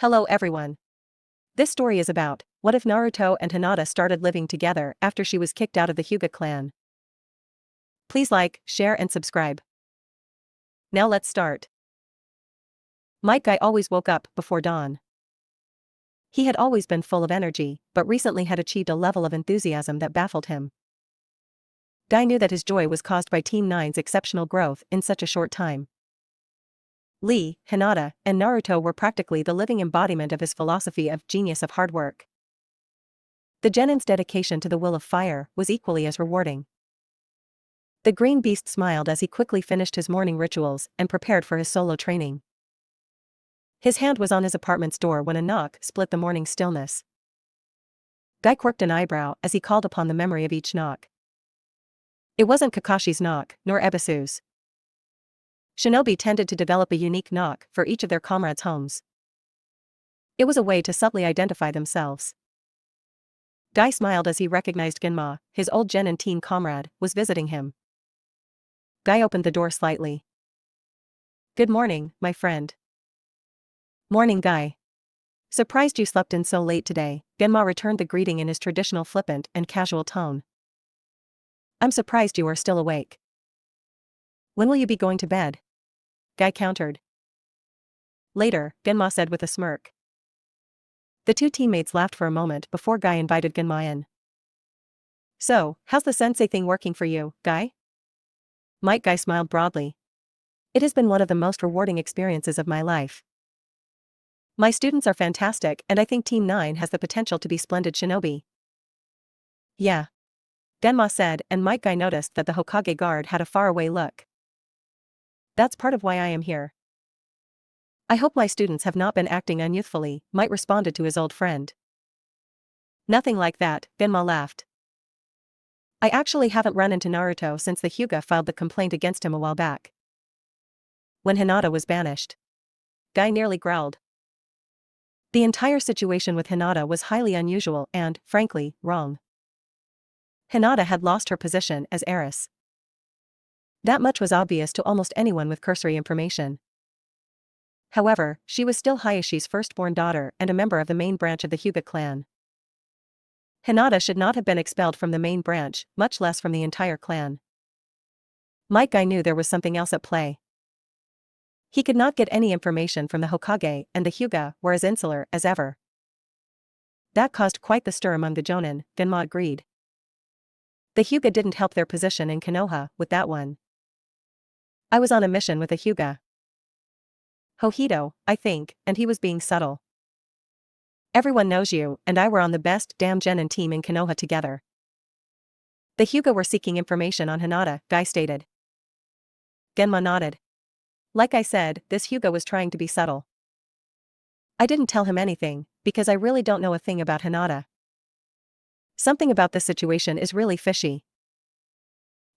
Hello everyone. This story is about, what if Naruto and Hinata started living together after she was kicked out of the Hyuga clan? Please like, share and subscribe. Now let's start. Might Guy always woke up before dawn. He had always been full of energy, but recently had achieved a level of enthusiasm that baffled him. Guy knew that his joy was caused by Team 9's exceptional growth in such a short time. Lee, Hinata, and Naruto were practically the living embodiment of his philosophy of genius of hard work. The genin's dedication to the will of fire was equally as rewarding. The green beast smiled as he quickly finished his morning rituals and prepared for his solo training. His hand was on his apartment's door when a knock split the morning stillness. Guy quirked an eyebrow as he called upon the memory of each knock. It wasn't Kakashi's knock, nor Ebisu's. Shinobi tended to develop a unique knock for each of their comrades' homes. It was a way to subtly identify themselves. Guy smiled as he recognized Genma, his old genin team comrade, was visiting him. Guy opened the door slightly. "Good morning, my friend." "Morning, Guy. Surprised you slept in so late today," Genma returned the greeting in his traditional flippant and casual tone. "I'm surprised you are still awake." "When will you be going to bed?" Guy countered. "Later," Genma said with a smirk. The two teammates laughed for a moment before Guy invited Genma in. "So, how's the sensei thing working for you, Guy?" Might Guy smiled broadly. "It has been one of the most rewarding experiences of my life. My students are fantastic and I think Team 9 has the potential to be splendid shinobi." "Yeah," Genma said, and Might Guy noticed that the Hokage guard had a faraway look. "That's part of why I am here. I hope my students have not been acting unyouthfully," Might responded to his old friend. "Nothing like that," Genma laughed. "I actually haven't run into Naruto since the Hyuga filed the complaint against him a while back. When Hinata was banished." Guy nearly growled. The entire situation with Hinata was highly unusual and, frankly, wrong. Hinata had lost her position as heiress. That much was obvious to almost anyone with cursory information. However, she was still Hayashi's firstborn daughter and a member of the main branch of the Hyuga clan. Hinata should not have been expelled from the main branch, much less from the entire clan. Might Guy knew there was something else at play. He could not get any information from the Hokage, and the Hyuga were as insular as ever. That caused quite the stir among the Jonin, Genma agreed. The Hyuga didn't help their position in Konoha with that one. "I was on a mission with a Hyuga. Hohito, I think, and he was being subtle. Everyone knows you and I were on the best damn genin team in Konoha together." "The Hyuga were seeking information on Hinata," Guy stated. Genma nodded. "Like I said, this Hyuga was trying to be subtle. I didn't tell him anything, because I really don't know a thing about Hinata. Something about this situation is really fishy."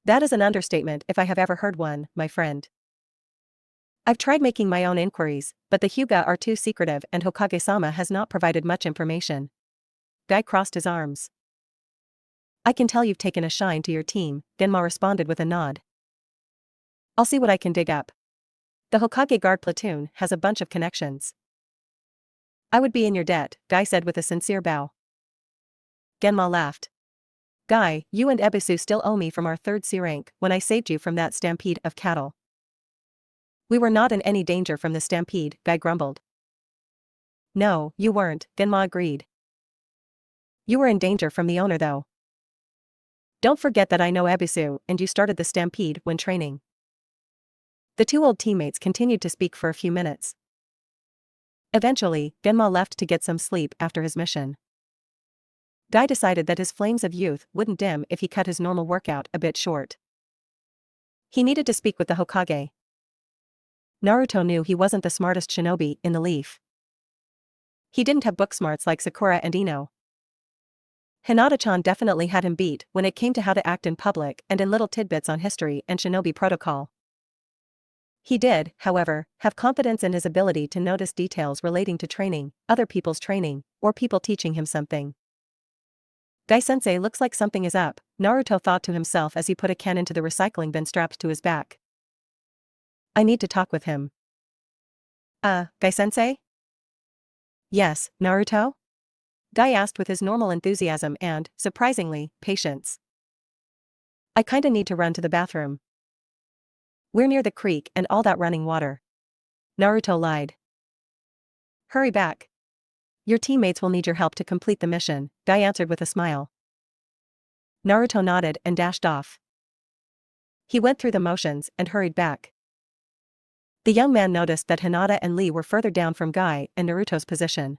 "That is an understatement if I have ever heard one, my friend. I've tried making my own inquiries, but the Hyuga are too secretive and Hokage-sama has not provided much information." Guy crossed his arms. "I can tell you've taken a shine to your team," Genma responded with a nod. "I'll see what I can dig up. The Hokage guard platoon has a bunch of connections." "I would be in your debt," Guy said with a sincere bow. Genma laughed. "Guy, you and Ebisu still owe me from our 3rd C rank when I saved you from that stampede of cattle." "We were not in any danger from the stampede," Guy grumbled. "No, you weren't," Genma agreed. "You were in danger from the owner though. Don't forget that I know Ebisu and you started the stampede when training." The two old teammates continued to speak for a few minutes. Eventually, Genma left to get some sleep after his mission. Guy decided that his flames of youth wouldn't dim if he cut his normal workout a bit short. He needed to speak with the Hokage. Naruto knew he wasn't the smartest shinobi in the leaf. He didn't have book smarts like Sakura and Ino. Hinata-chan definitely had him beat when it came to how to act in public and in little tidbits on history and shinobi protocol. He did, however, have confidence in his ability to notice details relating to training, other people's training, or people teaching him something. "Guy-sensei looks like something is up," Naruto thought to himself as he put a can into the recycling bin strapped to his back. "I need to talk with him." Guy-sensei?" Yes, Naruto? Guy asked with his normal enthusiasm and, surprisingly, patience. I kinda need to run to the bathroom. We're near the creek and all that running water. Naruto lied. Hurry back. Your teammates will need your help to complete the mission, Guy answered with a smile. Naruto nodded and dashed off. He went through the motions and hurried back. The young man noticed that Hinata and Lee were further down from Guy and Naruto's position.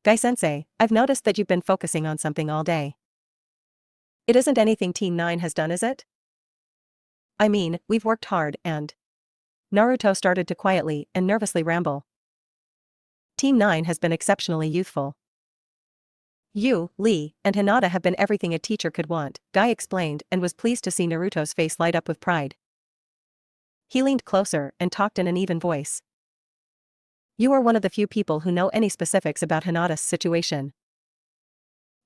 Guy-sensei, I've noticed that you've been focusing on something all day. It isn't anything Team 9 has done, is it? I mean, we've worked hard and… Naruto started to quietly and nervously ramble. Team 9 has been exceptionally youthful. You, Lee, and Hinata have been everything a teacher could want, Guy explained and was pleased to see Naruto's face light up with pride. He leaned closer and talked in an even voice. You are one of the few people who know any specifics about Hinata's situation.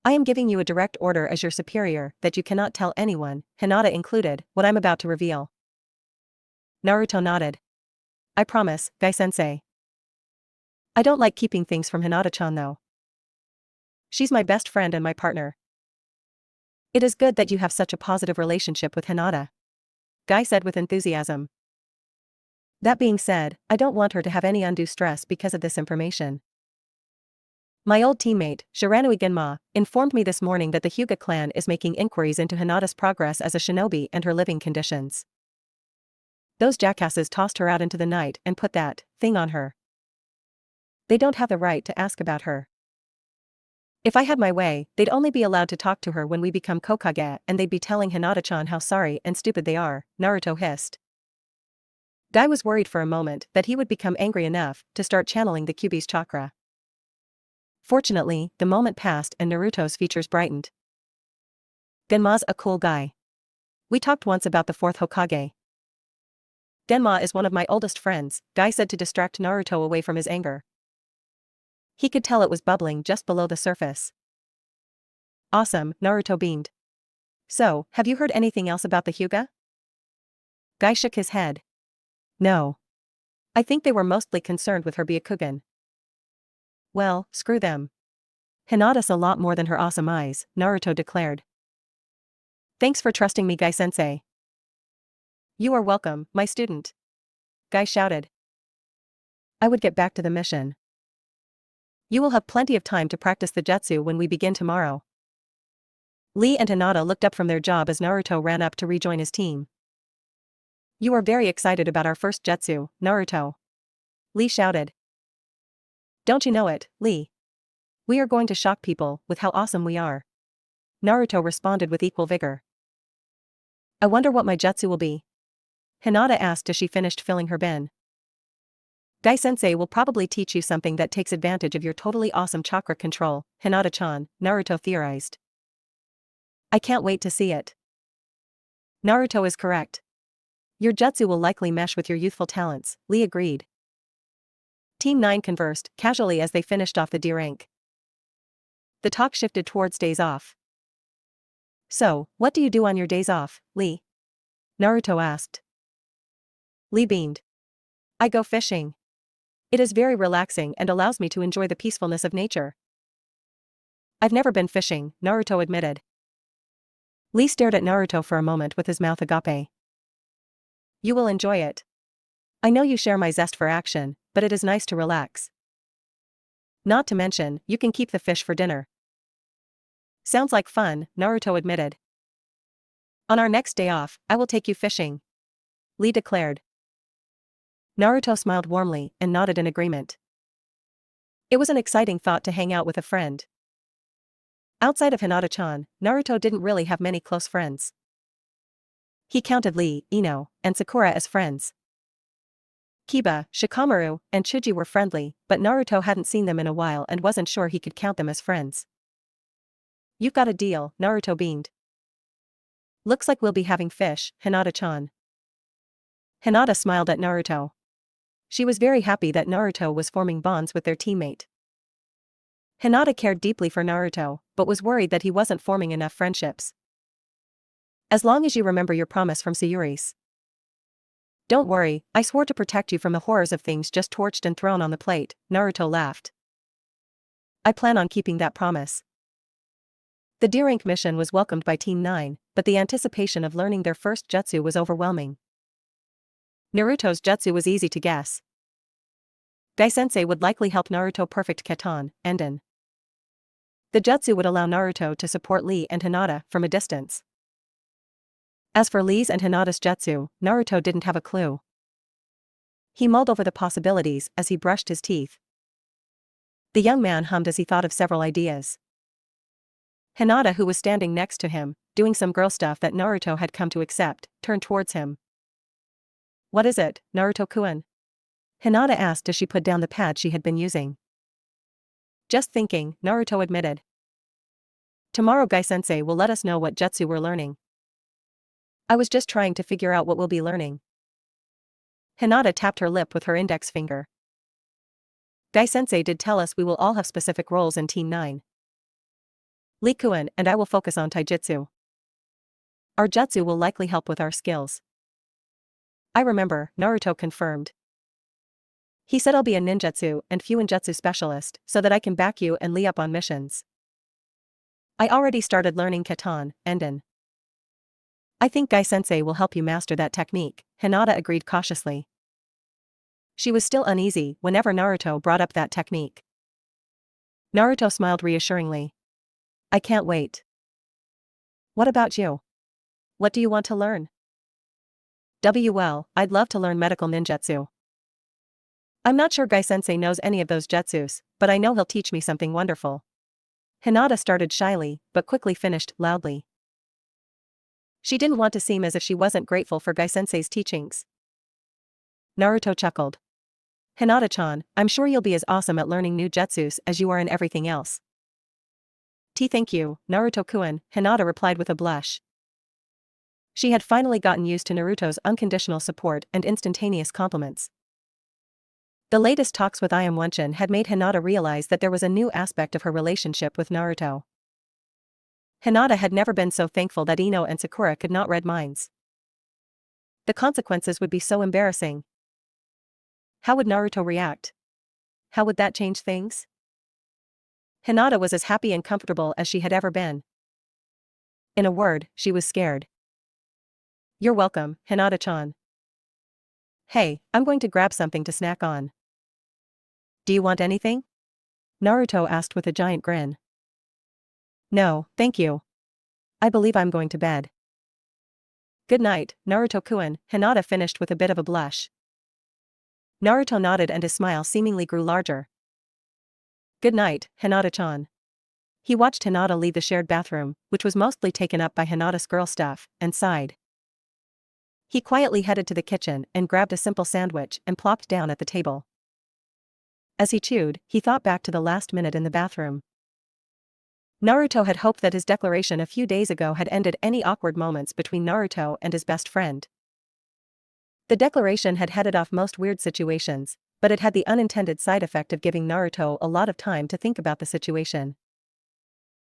I am giving you a direct order as your superior that you cannot tell anyone, Hinata included, what I'm about to reveal. Naruto nodded. I promise, Guy-sensei. I don't like keeping things from Hinata-chan though. She's my best friend and my partner. It is good that you have such a positive relationship with Hinata, Guy said with enthusiasm. That being said, I don't want her to have any undue stress because of this information. My old teammate, Shiranui Genma, informed me this morning that the Hyuga clan is making inquiries into Hinata's progress as a shinobi and her living conditions. Those jackasses tossed her out into the night and put that thing on her. They don't have the right to ask about her. If I had my way, they'd only be allowed to talk to her when we become Kokage and they'd be telling Hinata-chan how sorry and stupid they are, Naruto hissed. Guy was worried for a moment that he would become angry enough to start channeling the Kyuubi's chakra. Fortunately, the moment passed and Naruto's features brightened. Genma's a cool guy. We talked once about the fourth Hokage. Genma is one of my oldest friends, Guy said to distract Naruto away from his anger. He could tell it was bubbling just below the surface. Awesome, Naruto beamed. So, have you heard anything else about the Hyuga? Guy shook his head. No. I think they were mostly concerned with her Byakugan. Well, screw them. Hinata's a lot more than her awesome eyes, Naruto declared. Thanks for trusting me, Guy-sensei. You are welcome, my student. Guy shouted. I would get back to the mission. You will have plenty of time to practice the jutsu when we begin tomorrow. Lee and Hinata looked up from their job as Naruto ran up to rejoin his team. You are very excited about our first jutsu, Naruto. Lee shouted. Don't you know it, Lee? We are going to shock people with how awesome we are. Naruto responded with equal vigor. I wonder what my jutsu will be. Hinata asked as she finished filling her bin. Guy-sensei will probably teach you something that takes advantage of your totally awesome chakra control, Hinata-chan, Naruto theorized. I can't wait to see it. Naruto is correct. Your jutsu will likely mesh with your youthful talents, Lee agreed. Team 9 conversed casually as they finished off the D-rank. The talk shifted towards days off. So, what do you do on your days off, Lee? Naruto asked. Lee beamed. I go fishing. It is very relaxing and allows me to enjoy the peacefulness of nature. I've never been fishing, Naruto admitted. Lee stared at Naruto for a moment with his mouth agape. You will enjoy it. I know you share my zest for action, but it is nice to relax. Not to mention, you can keep the fish for dinner. Sounds like fun, Naruto admitted. On our next day off, I will take you fishing. Lee declared. Naruto smiled warmly and nodded in agreement. It was an exciting thought to hang out with a friend. Outside of Hinata-chan, Naruto didn't really have many close friends. He counted Lee, Ino, and Sakura as friends. Kiba, Shikamaru, and Chuji were friendly, but Naruto hadn't seen them in a while and wasn't sure he could count them as friends. You've got a deal, Naruto beamed. Looks like we'll be having fish, Hinata-chan. Hinata smiled at Naruto. She was very happy that Naruto was forming bonds with their teammate. Hinata cared deeply for Naruto, but was worried that he wasn't forming enough friendships. As long as you remember your promise from Sayuri's. Don't worry, I swore to protect you from the horrors of things just torched and thrown on the plate, Naruto laughed. I plan on keeping that promise. The D-rank mission was welcomed by Team 9, but the anticipation of learning their first jutsu was overwhelming. Naruto's jutsu was easy to guess. Gai-sensei would likely help Naruto perfect Katan, Enden. The jutsu would allow Naruto to support Lee and Hinata from a distance. As for Lee's and Hinata's jutsu, Naruto didn't have a clue. He mulled over the possibilities as he brushed his teeth. The young man hummed as he thought of several ideas. Hinata, who was standing next to him, doing some girl stuff that Naruto had come to accept, turned towards him. "What is it, Naruto-kun?" Hinata asked as she put down the pad she had been using. "Just thinking," Naruto admitted. "Tomorrow Gai-sensei will let us know what jutsu we're learning." "I was just trying to figure out what we'll be learning." Hinata tapped her lip with her index finger. "Gai-sensei did tell us we will all have specific roles in Team 9. Lee-kun and I will focus on taijutsu. Our jutsu will likely help with our skills." "I remember," Naruto confirmed. "He said I'll be a ninjutsu and fuinjutsu specialist so that I can back you and Lee up on missions. I already started learning Katan, Enden. I think Gai-sensei will help you master that technique," Hinata agreed cautiously. She was still uneasy whenever Naruto brought up that technique. Naruto smiled reassuringly. "I can't wait. What about you? What do you want to learn?" "Well, I'd love to learn medical ninjutsu. I'm not sure Gai-sensei knows any of those jutsus, but I know he'll teach me something wonderful." Hinata started shyly, but quickly finished loudly. She didn't want to seem as if she wasn't grateful for Gai-sensei's teachings. Naruto chuckled. "Hinata-chan, I'm sure you'll be as awesome at learning new jutsus as you are in everything else." Thank you, Naruto-kun," Hinata replied with a blush. She had finally gotten used to Naruto's unconditional support and instantaneous compliments. The latest talks with Iam-Wenshin had made Hinata realize that there was a new aspect of her relationship with Naruto. Hinata had never been so thankful that Ino and Sakura could not read minds. The consequences would be so embarrassing. How would Naruto react? How would that change things? Hinata was as happy and comfortable as she had ever been. In a word, she was scared. "You're welcome, Hinata-chan. Hey, I'm going to grab something to snack on. Do you want anything?" Naruto asked with a giant grin. "No, thank you. I believe I'm going to bed." "Good night, Naruto-kun," Hinata finished with a bit of a blush. Naruto nodded and his smile seemingly grew larger. "Good night, Hinata-chan." He watched Hinata leave the shared bathroom, which was mostly taken up by Hinata's girl stuff, and sighed. He quietly headed to the kitchen and grabbed a simple sandwich and plopped down at the table. As he chewed, he thought back to the last minute in the bathroom. Naruto had hoped that his declaration a few days ago had ended any awkward moments between Naruto and his best friend. The declaration had headed off most weird situations, but it had the unintended side effect of giving Naruto a lot of time to think about the situation.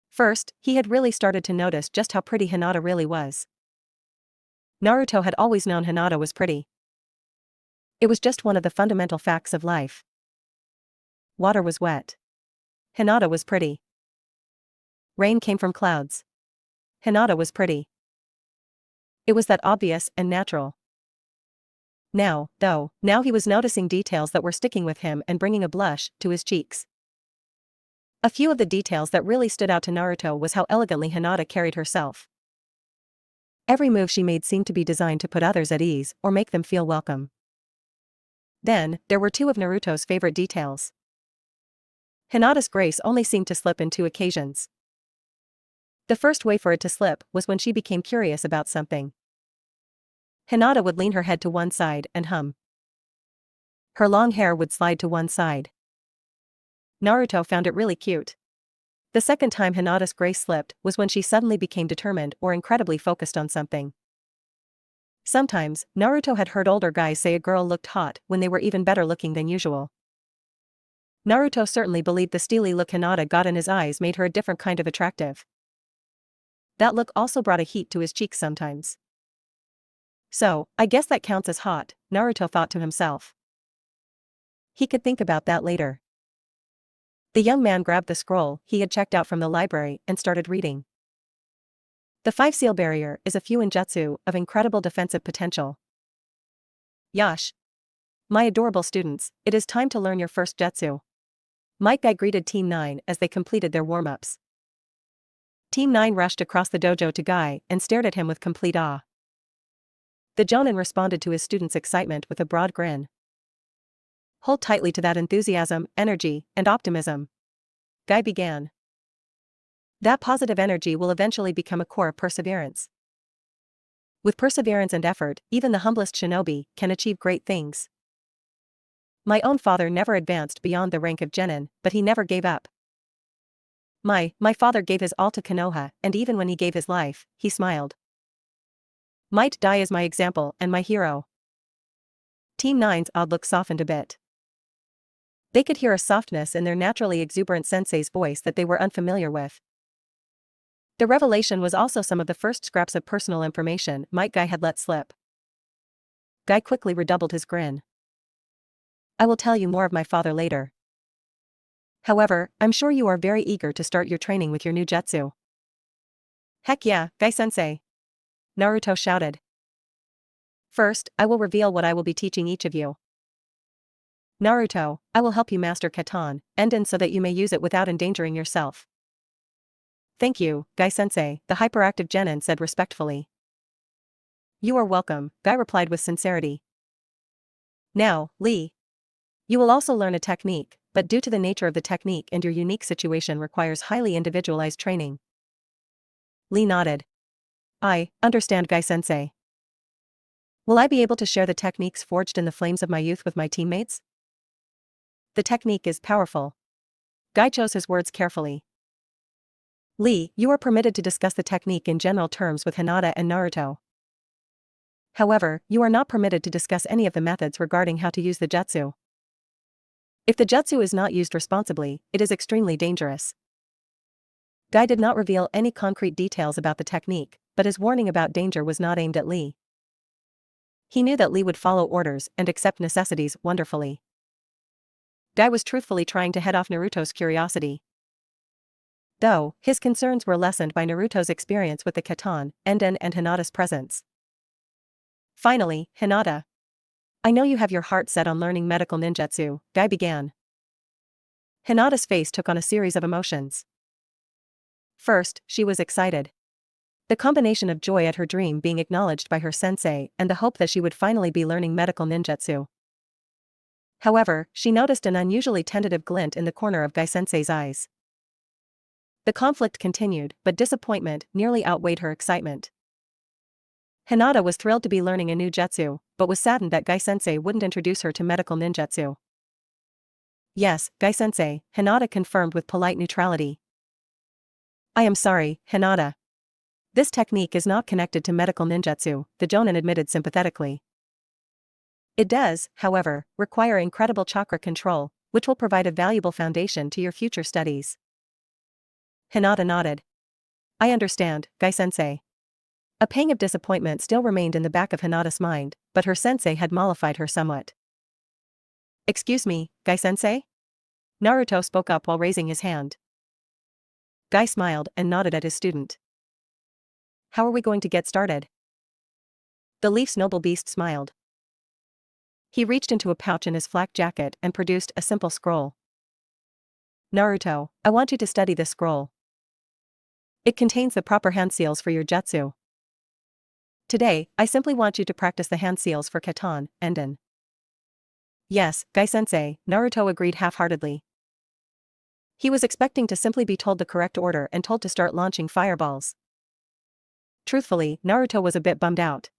First, he had really started to notice just how pretty Hinata really was. Naruto had always known Hinata was pretty. It was just one of the fundamental facts of life. Water was wet. Hinata was pretty. Rain came from clouds. Hinata was pretty. It was that obvious and natural. Now, though, now he was noticing details that were sticking with him and bringing a blush to his cheeks. A few of the details that really stood out to Naruto was how elegantly Hinata carried herself. Every move she made seemed to be designed to put others at ease or make them feel welcome. Then, there were two of Naruto's favorite details. Hinata's grace only seemed to slip in two occasions. The first way for it to slip was when she became curious about something. Hinata would lean her head to one side and hum. Her long hair would slide to one side. Naruto found it really cute. The second time Hinata's grace slipped was when she suddenly became determined or incredibly focused on something. Sometimes, Naruto had heard older guys say a girl looked hot when they were even better looking than usual. Naruto certainly believed the steely look Hinata got in his eyes made her a different kind of attractive. That look also brought a heat to his cheeks sometimes. So, I guess that counts as hot, Naruto thought to himself. He could think about that later. The young man grabbed the scroll he had checked out from the library and started reading. The 5-seal barrier is a fuinjutsu of incredible defensive potential. Yash. My adorable students, it is time to learn your first jutsu. Might Guy greeted Team 9 as they completed their warm-ups. Team 9 rushed across the dojo to Guy and stared at him with complete awe. The Jonin responded to his students' excitement with a broad grin. Hold tightly to that enthusiasm, energy, and optimism. Guy began. That positive energy will eventually become a core of perseverance. With perseverance and effort, even the humblest shinobi can achieve great things. My own father never advanced beyond the rank of genin, but he never gave up. My father gave his all to Konoha, and even when he gave his life, he smiled. Might Dai is my example and my hero. Team 9's odd look softened a bit. They could hear a softness in their naturally exuberant sensei's voice that they were unfamiliar with. The revelation was also some of the first scraps of personal information Might Guy had let slip. Guy quickly redoubled his grin. I will tell you more of my father later. However, I'm sure you are very eager to start your training with your new jutsu. Heck yeah, Guy-sensei! Naruto shouted. First, I will reveal what I will be teaching each of you. Naruto, I will help you master Katan, Enden so that you may use it without endangering yourself. Thank you, Guy-sensei, the hyperactive genin said respectfully. You are welcome, Guy replied with sincerity. Now, Lee. You will also learn a technique, but due to the nature of the technique and your unique situation requires highly individualized training. Lee nodded. I understand, Guy-sensei. Will I be able to share the techniques forged in the flames of my youth with my teammates? The technique is powerful. Guy chose his words carefully. Lee, you are permitted to discuss the technique in general terms with Hinata and Naruto. However, you are not permitted to discuss any of the methods regarding how to use the jutsu. If the jutsu is not used responsibly, it is extremely dangerous. Guy did not reveal any concrete details about the technique, but his warning about danger was not aimed at Lee. He knew that Lee would follow orders and accept necessities wonderfully. Guy was truthfully trying to head off Naruto's curiosity. Though, his concerns were lessened by Naruto's experience with the Katan, Enden and Hinata's presence. Finally, Hinata. I know you have your heart set on learning medical ninjutsu, Guy began. Hinata's face took on a series of emotions. First, she was excited. The combination of joy at her dream being acknowledged by her sensei and the hope that she would finally be learning medical ninjutsu. However, she noticed an unusually tentative glint in the corner of Guy-sensei's eyes. The conflict continued, but disappointment nearly outweighed her excitement. Hinata was thrilled to be learning a new jutsu, but was saddened that Guy-sensei wouldn't introduce her to medical ninjutsu. Yes, Guy-sensei, Hinata confirmed with polite neutrality. I am sorry, Hinata. This technique is not connected to medical ninjutsu, the Jonin admitted sympathetically. It does, however, require incredible chakra control, which will provide a valuable foundation to your future studies. Hinata nodded. I understand, Guy-sensei. A pang of disappointment still remained in the back of Hinata's mind, but her sensei had mollified her somewhat. Excuse me, Guy-sensei? Naruto spoke up while raising his hand. Guy smiled and nodded at his student. How are we going to get started? The Leaf's noble beast smiled. He reached into a pouch in his flak jacket and produced a simple scroll. Naruto, I want you to study this scroll. It contains the proper hand seals for your jutsu. Today, I simply want you to practice the hand seals for Katan, Enden. Yes, Guy-sensei, Naruto agreed half-heartedly. He was expecting to simply be told the correct order and told to start launching fireballs. Truthfully, Naruto was a bit bummed out.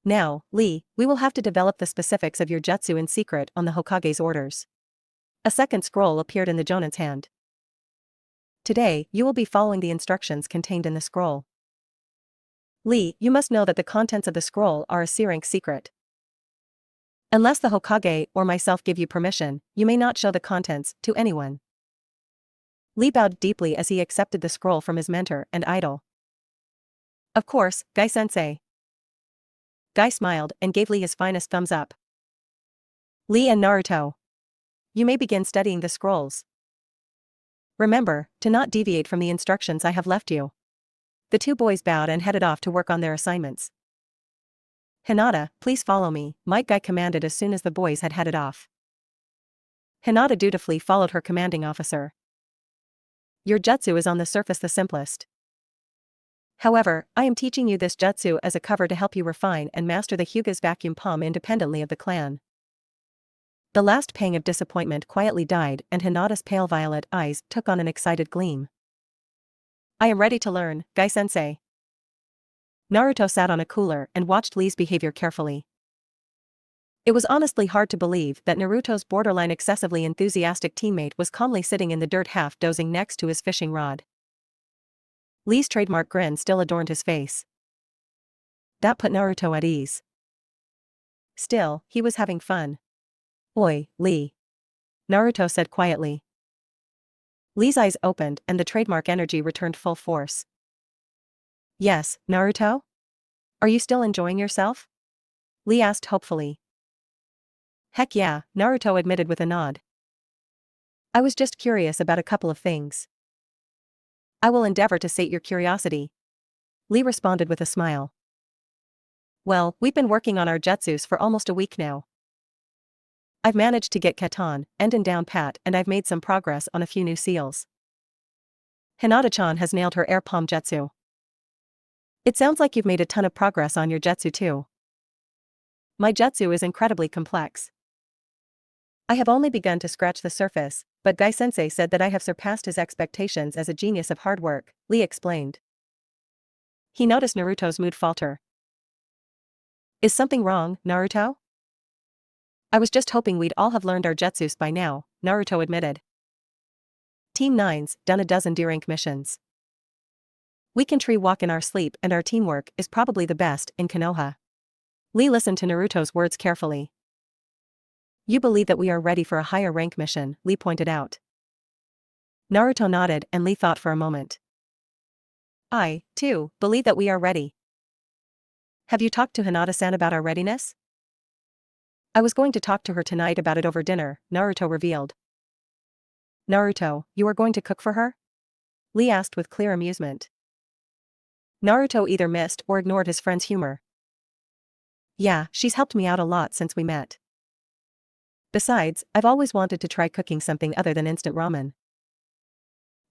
Now, Lee, we will have to develop the specifics of your jutsu in secret on the Hokage's orders. A second scroll appeared in the Jonin's hand. Today, you will be following the instructions contained in the scroll. Lee, you must know that the contents of the scroll are a C-rank secret. Unless the Hokage or myself give you permission, you may not show the contents to anyone. Lee bowed deeply as he accepted the scroll from his mentor and idol. Of course, Guy-sensei. Guy smiled and gave Lee his finest thumbs up. Lee and Naruto. You may begin studying the scrolls. Remember, to not deviate from the instructions I have left you. The two boys bowed and headed off to work on their assignments. Hinata, please follow me, Might Guy commanded as soon as the boys had headed off. Hinata dutifully followed her commanding officer. Your jutsu is on the surface the simplest. However, I am teaching you this jutsu as a cover to help you refine and master the Hyuga's vacuum palm independently of the clan. The last pang of disappointment quietly died and Hinata's pale violet eyes took on an excited gleam. I am ready to learn, Gai-sensei. Naruto sat on a cooler and watched Lee's behavior carefully. It was honestly hard to believe that Naruto's borderline excessively enthusiastic teammate was calmly sitting in the dirt half-dozing next to his fishing rod. Lee's trademark grin still adorned his face. That put Naruto at ease. Still, he was having fun. Oi, Lee. Naruto said quietly. Lee's eyes opened and the trademark energy returned full force. Yes, Naruto? Are you still enjoying yourself? Lee asked hopefully. Heck yeah, Naruto admitted with a nod. I was just curious about a couple of things. I will endeavor to sate your curiosity. Lee responded with a smile. Well, we've been working on our jutsus for almost a week now. I've managed to get Katan, Enden down pat and I've made some progress on a few new seals. Hinata-chan has nailed her air palm jutsu. It sounds like you've made a ton of progress on your jutsu too. My jutsu is incredibly complex. I have only begun to scratch the surface, but Gai-sensei said that I have surpassed his expectations as a genius of hard work, Lee explained. He noticed Naruto's mood falter. Is something wrong, Naruto? I was just hoping we'd all have learned our jutsus by now, Naruto admitted. Team 9's done a dozen D-rank missions. We can tree walk in our sleep and our teamwork is probably the best in Konoha. Lee listened to Naruto's words carefully. You believe that we are ready for a higher rank mission, Lee pointed out. Naruto nodded and Lee thought for a moment. I, too, believe that we are ready. Have you talked to Hinata-san about our readiness? I was going to talk to her tonight about it over dinner, Naruto revealed. Naruto, you are going to cook for her? Lee asked with clear amusement. Naruto either missed or ignored his friend's humor. Yeah, she's helped me out a lot since we met. Besides, I've always wanted to try cooking something other than instant ramen.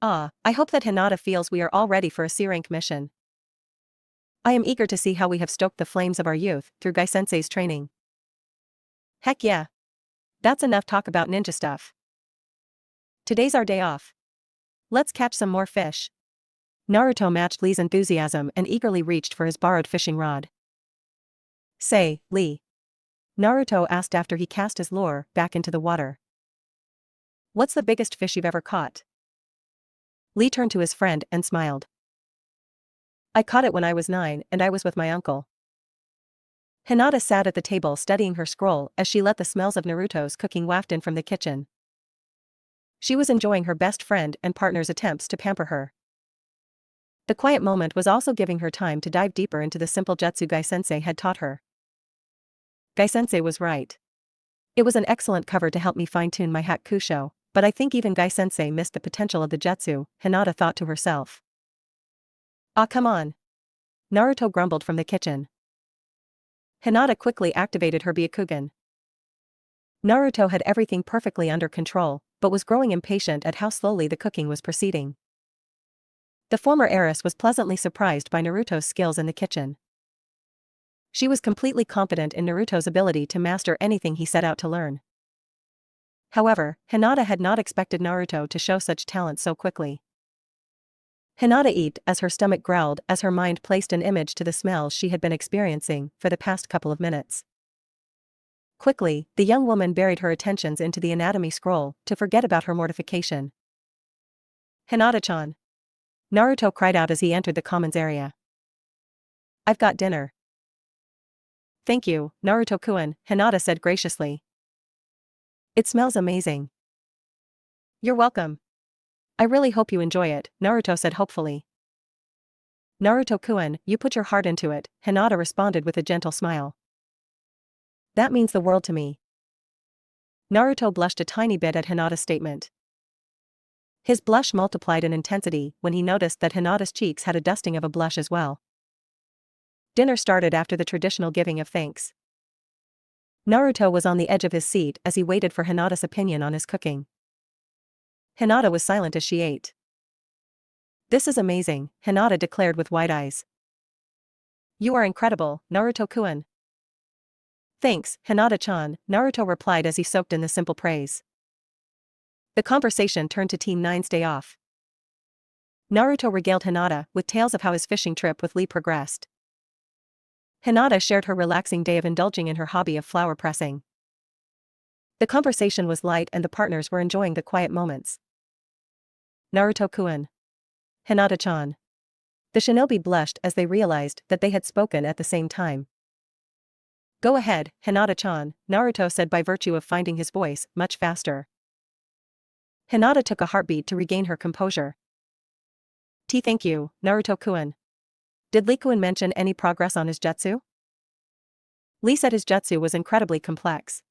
I hope that Hinata feels we are all ready for a C-rank mission. I am eager to see how we have stoked the flames of our youth through Gai-sensei's training. Heck yeah. That's enough talk about ninja stuff. Today's our day off. Let's catch some more fish. Naruto matched Lee's enthusiasm and eagerly reached for his borrowed fishing rod. Say, Lee. Naruto asked after he cast his lure back into the water. What's the biggest fish you've ever caught? Lee turned to his friend and smiled. I caught it when I was 9 and I was with my uncle. Hinata sat at the table studying her scroll as she let the smells of Naruto's cooking waft in from the kitchen. She was enjoying her best friend and partner's attempts to pamper her. The quiet moment was also giving her time to dive deeper into the simple jutsu Gai-sensei had taught her. Gai-sensei was right. It was an excellent cover to help me fine-tune my Hakusho, but I think even Gai-sensei missed the potential of the jutsu, Hinata thought to herself. Ah, come on. Naruto grumbled from the kitchen. Hinata quickly activated her Byakugan. Naruto had everything perfectly under control, but was growing impatient at how slowly the cooking was proceeding. The former heiress was pleasantly surprised by Naruto's skills in the kitchen. She was completely confident in Naruto's ability to master anything he set out to learn. However, Hinata had not expected Naruto to show such talent so quickly. Hinata eat as her stomach growled as her mind placed an image to the smells she had been experiencing for the past couple of minutes. Quickly, the young woman buried her attentions into the anatomy scroll to forget about her mortification. Hinata-chan. Naruto cried out as he entered the commons area. I've got dinner. Thank you, Naruto-kun, Hinata said graciously. It smells amazing. You're welcome. I really hope you enjoy it, Naruto said hopefully. Naruto-kun, you put your heart into it, Hinata responded with a gentle smile. That means the world to me. Naruto blushed a tiny bit at Hinata's statement. His blush multiplied in intensity when he noticed that Hinata's cheeks had a dusting of a blush as well. Dinner started after the traditional giving of thanks. Naruto was on the edge of his seat as he waited for Hinata's opinion on his cooking. Hinata was silent as she ate. "This is amazing," Hinata declared with wide eyes. "You are incredible, Naruto-kun." "Thanks, Hinata-chan," Naruto replied as he soaked in the simple praise. The conversation turned to Team 9's day off. Naruto regaled Hinata with tales of how his fishing trip with Lee progressed. Hinata shared her relaxing day of indulging in her hobby of flower pressing. The conversation was light and the partners were enjoying the quiet moments. "Naruto-kun. Hinata-chan." The shinobi blushed as they realized that they had spoken at the same time. "Go ahead, Hinata-chan," Naruto said by virtue of finding his voice much faster. Hinata took a heartbeat to regain her composure. Thank you, Naruto-kun. Did Lee-kun mention any progress on his jutsu?" Lee said his jutsu was incredibly complex.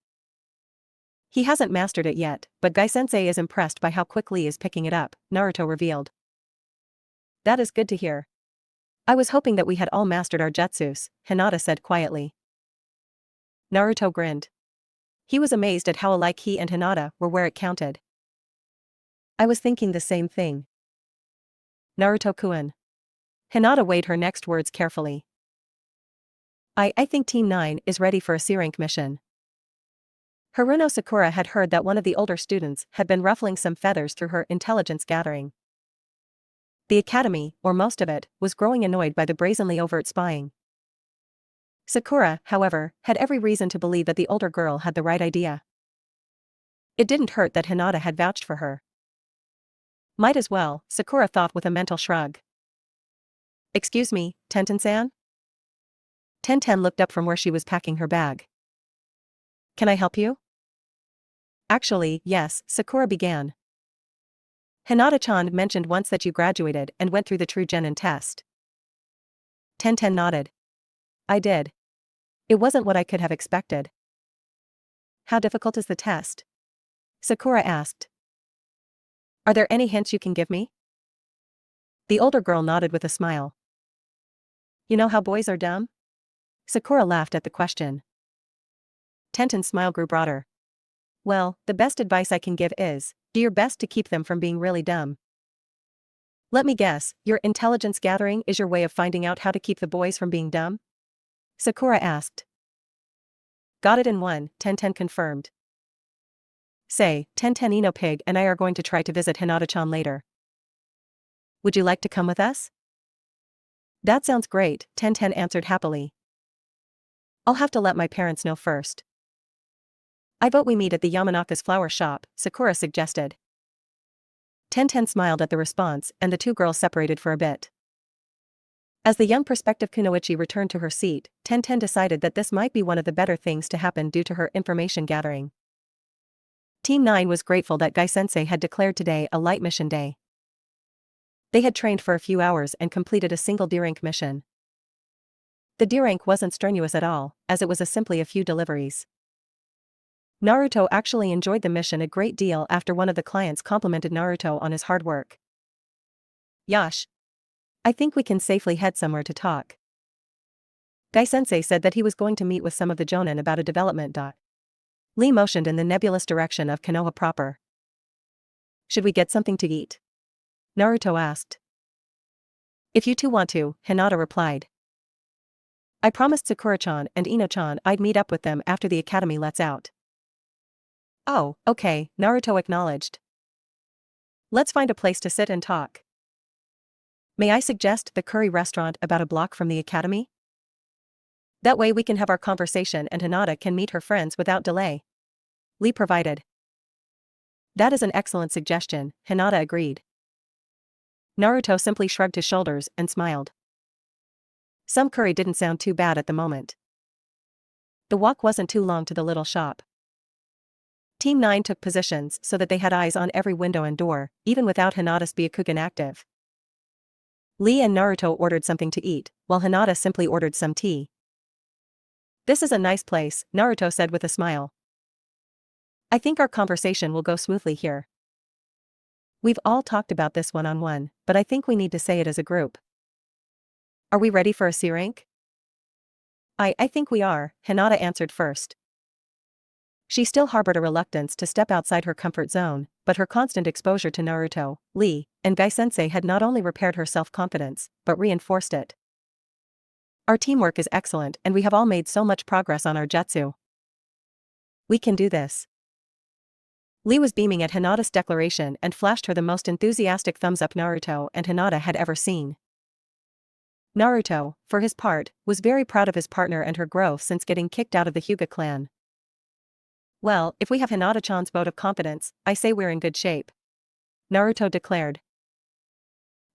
"He hasn't mastered it yet, but Gai-sensei is impressed by how quickly he is picking it up," Naruto revealed. "That is good to hear. I was hoping that we had all mastered our jutsus," Hinata said quietly. Naruto grinned. He was amazed at how alike he and Hinata were where it counted. "I was thinking the same thing. Naruto-kun." Hinata weighed her next words carefully. I think Team 9 is ready for a C-rank mission." Haruno Sakura had heard that one of the older students had been ruffling some feathers through her intelligence gathering. The academy, or most of it, was growing annoyed by the brazenly overt spying. Sakura, however, had every reason to believe that the older girl had the right idea. It didn't hurt that Hinata had vouched for her. Might as well, Sakura thought with a mental shrug. "Excuse me, Tenten-san?" Tenten looked up from where she was packing her bag. "Can I help you?" "Actually, yes," Sakura began. "Hinata-chan mentioned once that you graduated and went through the True Genin test." Tenten nodded. "I did. It wasn't what I could have expected." "How difficult is the test?" Sakura asked. "Are there any hints you can give me?" The older girl nodded with a smile. "You know how boys are dumb?" Sakura laughed at the question. Tenten's smile grew broader. "Well, the best advice I can give is, do your best to keep them from being really dumb." "Let me guess, your intelligence gathering is your way of finding out how to keep the boys from being dumb?" Sakura asked. "Got it in one," Tenten confirmed. "Say, Tenten Pig and I are going to try to visit Hinata-chan later. Would you like to come with us?" "That sounds great," Tenten answered happily. "I'll have to let my parents know first." "I vote we meet at the Yamanaka's flower shop," Sakura suggested. Tenten smiled at the response and the two girls separated for a bit. As the young prospective kunoichi returned to her seat, Tenten decided that this might be one of the better things to happen due to her information gathering. Team 9 was grateful that Gai-sensei had declared today a light mission day. They had trained for a few hours and completed a single D-rank mission. The D-rank wasn't strenuous at all, as it was simply a few deliveries. Naruto actually enjoyed the mission a great deal after one of the clients complimented Naruto on his hard work. "Yash. I think we can safely head somewhere to talk." Gai-sensei said that he was going to meet with some of the jonin about a development. Lee motioned in the nebulous direction of Konoha proper. "Should we get something to eat?" Naruto asked. "If you two want to," Hinata replied. "I promised Sakura-chan and Ino-chan I'd meet up with them after the academy lets out." "Oh, okay," Naruto acknowledged. "Let's find a place to sit and talk." "May I suggest the curry restaurant about a block from the academy? That way we can have our conversation and Hinata can meet her friends without delay." Lee provided. "That is an excellent suggestion," Hinata agreed. Naruto simply shrugged his shoulders and smiled. Some curry didn't sound too bad at the moment. The walk wasn't too long to the little shop. Team 9 took positions so that they had eyes on every window and door, even without Hinata's Byakugan active. Lee and Naruto ordered something to eat, while Hinata simply ordered some tea. "This is a nice place," Naruto said with a smile. "I think our conversation will go smoothly here." We've all talked about this one-on-one, but I think we need to say it as a group. Are we ready for a C rank? I think we are, Hinata answered first. She still harbored a reluctance to step outside her comfort zone, but her constant exposure to Naruto, Lee, and Gai-sensei had not only repaired her self-confidence, but reinforced it. Our teamwork is excellent and we have all made so much progress on our jutsu. We can do this. Lee was beaming at Hinata's declaration and flashed her the most enthusiastic thumbs up Naruto and Hinata had ever seen. Naruto, for his part, was very proud of his partner and her growth since getting kicked out of the Hyuga clan. Well, if we have Hinata-chan's vote of confidence, I say we're in good shape. Naruto declared.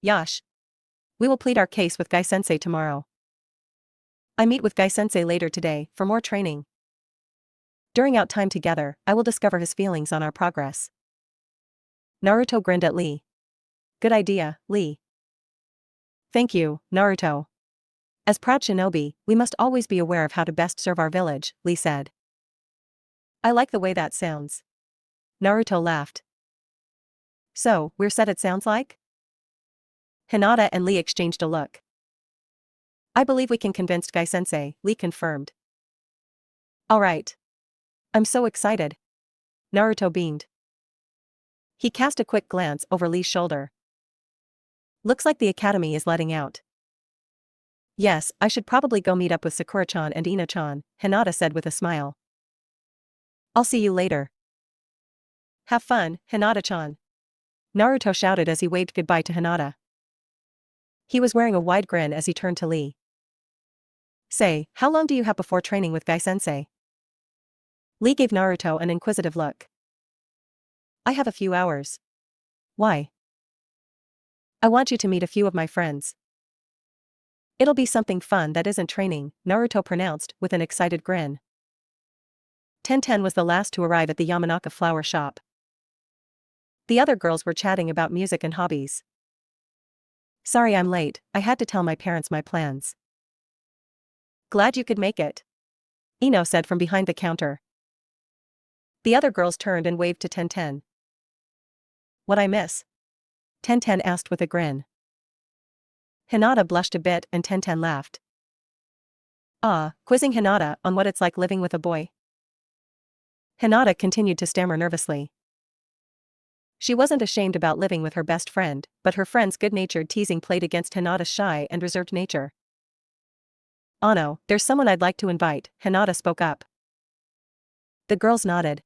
Yash. We will plead our case with Gai-sensei tomorrow. I meet with Gai-sensei later today for more training. During our time together, I will discover his feelings on our progress. Naruto grinned at Lee. Good idea, Lee. Thank you, Naruto. As proud shinobi, we must always be aware of how to best serve our village, Lee said. I like the way that sounds. Naruto laughed. So, we're set it sounds like? Hinata and Lee exchanged a look. I believe we can convince Gai-sensei, Lee confirmed. Alright. I'm so excited. Naruto beamed. He cast a quick glance over Lee's shoulder. Looks like the academy is letting out. Yes, I should probably go meet up with Sakura-chan and Ina-chan, Hinata said with a smile. I'll see you later. Have fun, Hinata-chan. Naruto shouted as he waved goodbye to Hinata. He was wearing a wide grin as he turned to Lee. Say, how long do you have before training with Gai-sensei? Lee gave Naruto an inquisitive look. I have a few hours. Why? I want you to meet a few of my friends. It'll be something fun that isn't training, Naruto pronounced with an excited grin. Tenten was the last to arrive at the Yamanaka flower shop. The other girls were chatting about music and hobbies. Sorry I'm late, I had to tell my parents my plans. Glad you could make it. Ino said from behind the counter. The other girls turned and waved to Tenten. What I miss? Tenten asked with a grin. Hinata blushed a bit and Tenten laughed. Quizzing Hinata on what it's like living with a boy. Hinata continued to stammer nervously. She wasn't ashamed about living with her best friend, but her friend's good-natured teasing played against Hinata's shy and reserved nature. Ano, there's someone I'd like to invite, Hinata spoke up. The girls nodded.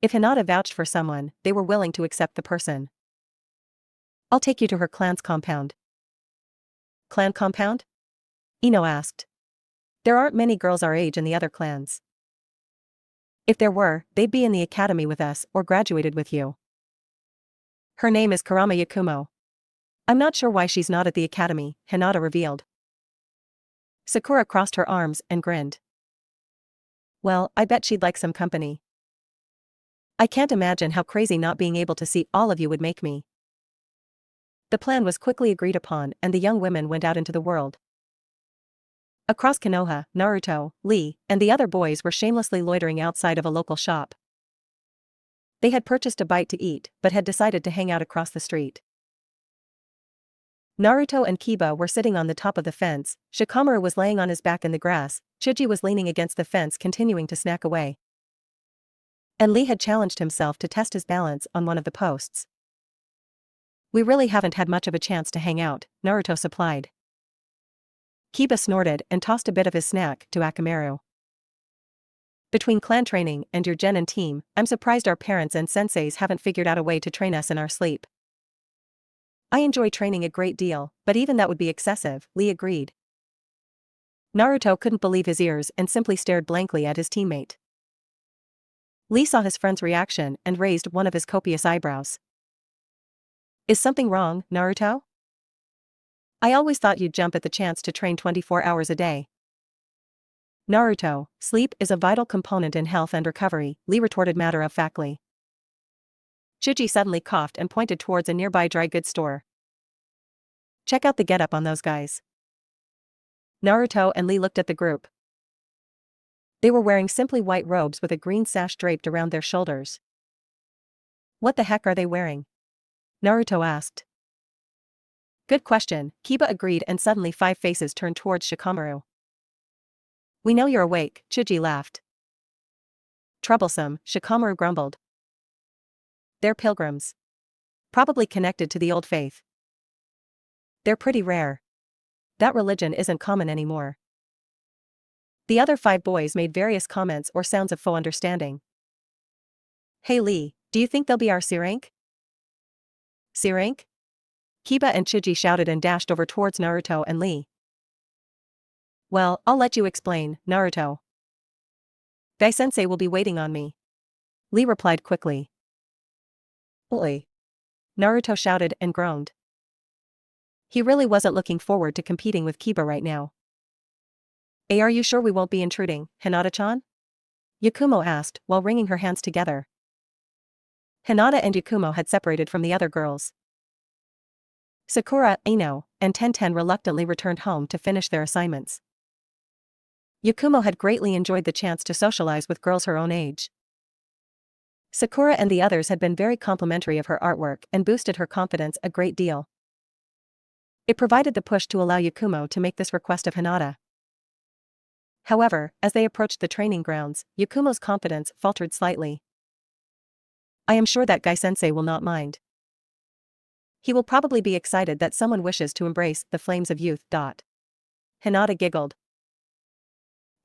If Hinata vouched for someone, they were willing to accept the person. I'll take you to her clan's compound. Clan compound? Ino asked. There aren't many girls our age in the other clans. If there were, they'd be in the academy with us or graduated with you. Her name is Karama Yakumo. I'm not sure why she's not at the academy, Hinata revealed. Sakura crossed her arms and grinned. Well, I bet she'd like some company. I can't imagine how crazy not being able to see all of you would make me. The plan was quickly agreed upon and the young women went out into the world. Across Konoha, Naruto, Lee, and the other boys were shamelessly loitering outside of a local shop. They had purchased a bite to eat, but had decided to hang out across the street. Naruto and Kiba were sitting on the top of the fence, Shikamaru was laying on his back in the grass, Chiji was leaning against the fence continuing to snack away. And Lee had challenged himself to test his balance on one of the posts. We really haven't had much of a chance to hang out, Naruto supplied. Kiba snorted and tossed a bit of his snack to Akamaru. Between clan training and your genin team, I'm surprised our parents and senseis haven't figured out a way to train us in our sleep. I enjoy training a great deal, but even that would be excessive, Lee agreed. Naruto couldn't believe his ears and simply stared blankly at his teammate. Lee saw his friend's reaction and raised one of his copious eyebrows. Is something wrong, Naruto? I always thought you'd jump at the chance to train 24 hours a day. Naruto, sleep is a vital component in health and recovery, Lee retorted matter-of-factly. Chuji suddenly coughed and pointed towards a nearby dry goods store. Check out the getup on those guys. Naruto and Lee looked at the group. They were wearing simply white robes with a green sash draped around their shoulders. What the heck are they wearing? Naruto asked. Good question, Kiba agreed, and suddenly 5 faces turned towards Shikamaru. We know you're awake, Chuji laughed. Troublesome, Shikamaru grumbled. They're pilgrims. Probably connected to the old faith. They're pretty rare. That religion isn't common anymore. The other 5 boys made various comments or sounds of faux understanding. Hey Lee, do you think they'll be our C rank? C rank? Kiba and Chuji shouted and dashed over towards Naruto and Lee. Well, I'll let you explain, Naruto. Gai-sensei will be waiting on me. Lee replied quickly. Oi. Naruto shouted and groaned. He really wasn't looking forward to competing with Kiba right now. Are you sure we won't be intruding, Hinata-chan? Yakumo asked while wringing her hands together. Hinata and Yakumo had separated from the other girls. Sakura, Ino, and Tenten reluctantly returned home to finish their assignments. Yakumo had greatly enjoyed the chance to socialize with girls her own age. Sakura and the others had been very complimentary of her artwork and boosted her confidence a great deal. It provided the push to allow Yakumo to make this request of Hinata. However, as they approached the training grounds, Yakumo's confidence faltered slightly. I am sure that Gai-sensei will not mind. He will probably be excited that someone wishes to embrace the flames of youth. Hinata giggled.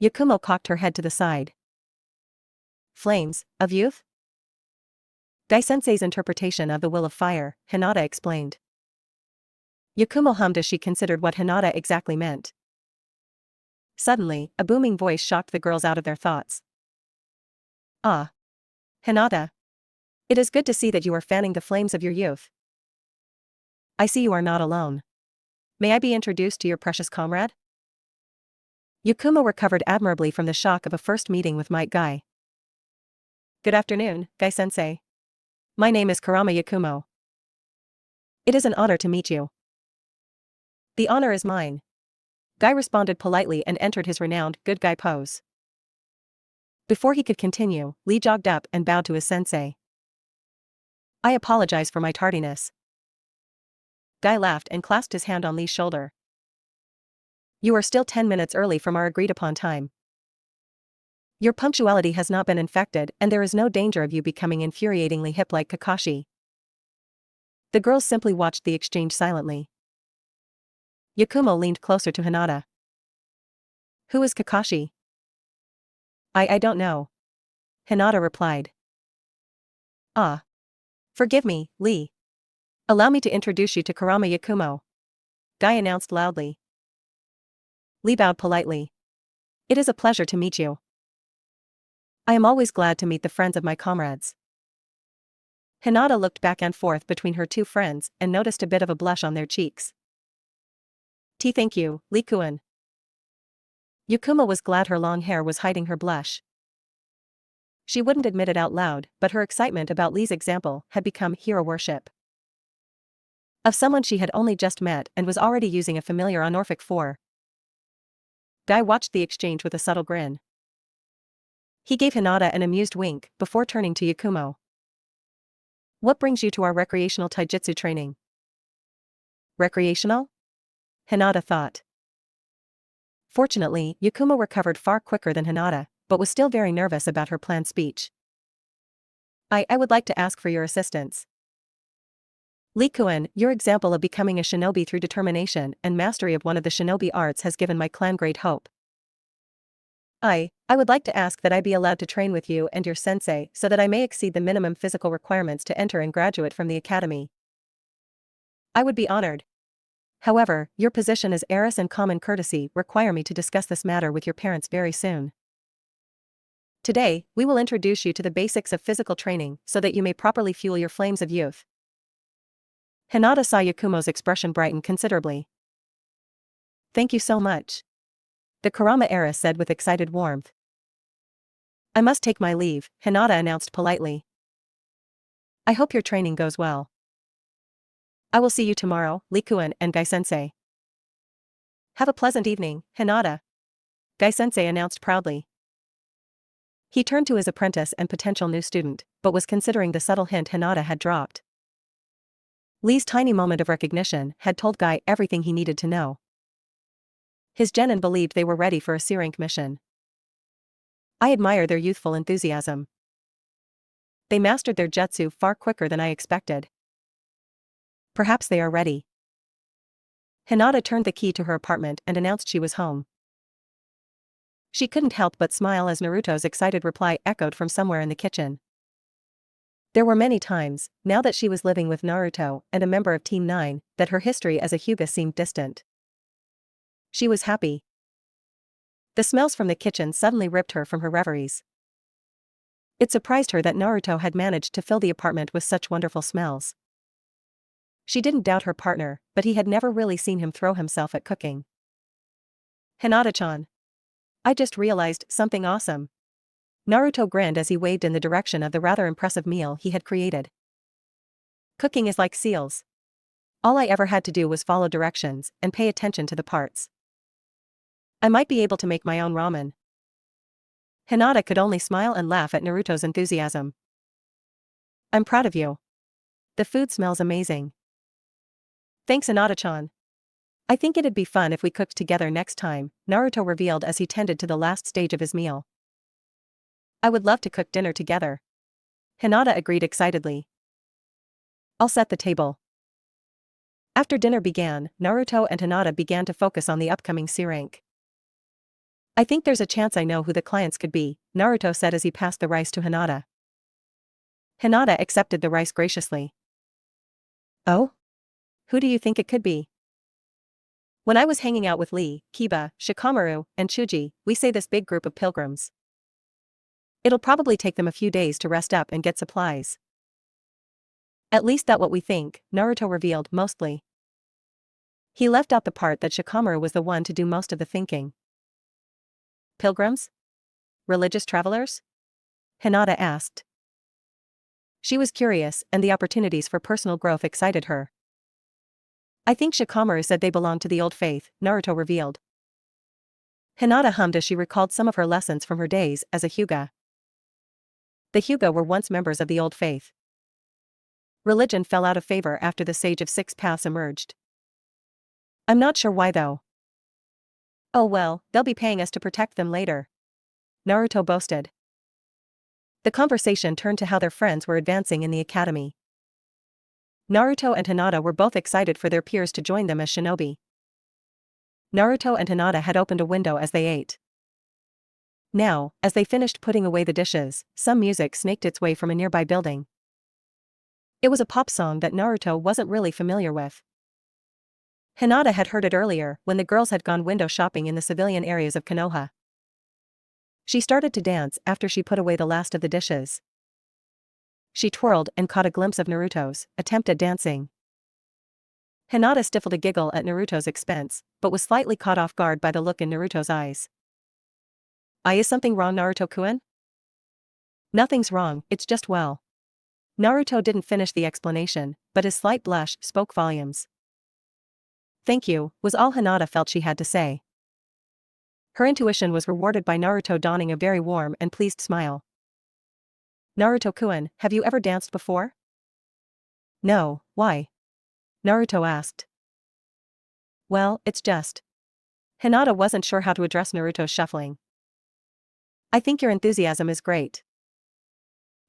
Yakumo cocked her head to the side. Flames of youth? Gai-sensei's interpretation of the will of fire, Hinata explained. Yakumo hummed as she considered what Hinata exactly meant. Suddenly, a booming voice shocked the girls out of their thoughts. Ah. Hinata. It is good to see that you are fanning the flames of your youth. I see you are not alone. May I be introduced to your precious comrade? Yakumo recovered admirably from the shock of a first meeting with Might Guy. Good afternoon, Gai-sensei. My name is Kurama Yakumo. It is an honor to meet you. The honor is mine. Guy responded politely and entered his renowned good guy pose. Before he could continue, Lee jogged up and bowed to his sensei. I apologize for my tardiness. Guy laughed and clasped his hand on Lee's shoulder. You are still 10 minutes early from our agreed-upon time. Your punctuality has not been infected and there is no danger of you becoming infuriatingly hip like Kakashi. The girls simply watched the exchange silently. Yakumo leaned closer to Hinata. Who is Kakashi? I don't know. Hinata replied. Ah. Forgive me, Lee. Allow me to introduce you to Kurama Yakumo. Guy announced loudly. Lee bowed politely. It is a pleasure to meet you. I am always glad to meet the friends of my comrades. Hinata looked back and forth between her 2 friends and noticed a bit of a blush on their cheeks. Thank you, Lee-kun. Yakumo was glad her long hair was hiding her blush. She wouldn't admit it out loud, but her excitement about Lee's example had become hero worship. Of someone she had only just met and was already using a familiar honorific for. Guy watched the exchange with a subtle grin. He gave Hinata an amused wink before turning to Yakumo. What brings you to our recreational taijutsu training? Recreational? Hinata thought. Fortunately, Yakumo recovered far quicker than Hinata, but was still very nervous about her planned speech. I would like to ask for your assistance. Lee-kun, your example of becoming a shinobi through determination and mastery of one of the shinobi arts has given my clan great hope. I would like to ask that I be allowed to train with you and your sensei so that I may exceed the minimum physical requirements to enter and graduate from the academy. I would be honored. However, your position as heiress and common courtesy require me to discuss this matter with your parents very soon. Today, we will introduce you to the basics of physical training so that you may properly fuel your flames of youth. Hinata saw Yakumo's expression brighten considerably. Thank you so much. The Kurama heiress said with excited warmth. I must take my leave, Hinata announced politely. I hope your training goes well. I will see you tomorrow, Lee-kun and Gai-sensei. Have a pleasant evening, Hinata. Gai-sensei announced proudly. He turned to his apprentice and potential new student, but was considering the subtle hint Hinata had dropped. Lee's tiny moment of recognition had told Guy everything he needed to know. His genin believed they were ready for a C-rank mission. I admire their youthful enthusiasm. They mastered their jutsu far quicker than I expected. Perhaps they are ready. Hinata turned the key to her apartment and announced she was home. She couldn't help but smile as Naruto's excited reply echoed from somewhere in the kitchen. There were many times, now that she was living with Naruto and a member of Team 9, that her history as a Hyuga seemed distant. She was happy. The smells from the kitchen suddenly ripped her from her reveries. It surprised her that Naruto had managed to fill the apartment with such wonderful smells. She didn't doubt her partner, but he had never really seen him throw himself at cooking. Hinata-chan. I just realized something awesome. Naruto grinned as he waved in the direction of the rather impressive meal he had created. Cooking is like seals. All I ever had to do was follow directions and pay attention to the parts. I might be able to make my own ramen. Hinata could only smile and laugh at Naruto's enthusiasm. I'm proud of you. The food smells amazing. Thanks, Hinata-chan. I think it'd be fun if we cooked together next time, Naruto revealed as he tended to the last stage of his meal. I would love to cook dinner together. Hinata agreed excitedly. I'll set the table. After dinner began, Naruto and Hinata began to focus on the upcoming C-rank. I think there's a chance I know who the clients could be, Naruto said as he passed the rice to Hinata. Hinata accepted the rice graciously. Oh? Who do you think it could be? When I was hanging out with Lee, Kiba, Shikamaru, and Chuji, we say this big group of pilgrims. It'll probably take them a few days to rest up and get supplies. At least that's what we think, Naruto revealed mostly. He left out the part that Shikamaru was the one to do most of the thinking. Pilgrims? Religious travelers? Hinata asked. She was curious, and the opportunities for personal growth excited her. I think Shikamaru said they belong to the old faith, Naruto revealed. Hinata hummed as she recalled some of her lessons from her days as a Hyuga. The Hyuga were once members of the old faith. Religion fell out of favor after the Sage of Six Paths emerged. I'm not sure why though. Oh well, they'll be paying us to protect them later. Naruto boasted. The conversation turned to how their friends were advancing in the academy. Naruto and Hinata were both excited for their peers to join them as shinobi. Naruto and Hinata had opened a window as they ate. Now, as they finished putting away the dishes, some music snaked its way from a nearby building. It was a pop song that Naruto wasn't really familiar with. Hinata had heard it earlier when the girls had gone window shopping in the civilian areas of Konoha. She started to dance after she put away the last of the dishes. She twirled and caught a glimpse of Naruto's attempt at dancing. Hinata stifled a giggle at Naruto's expense, but was slightly caught off guard by the look in Naruto's eyes. Is something wrong, Naruto-kun? Nothing's wrong, it's just well. Naruto didn't finish the explanation, but his slight blush spoke volumes. Thank you, was all Hinata felt she had to say. Her intuition was rewarded by Naruto donning a very warm and pleased smile. Naruto-kun, have you ever danced before? No, why? Naruto asked. Well, it's just. Hinata wasn't sure how to address Naruto's shuffling. I think your enthusiasm is great.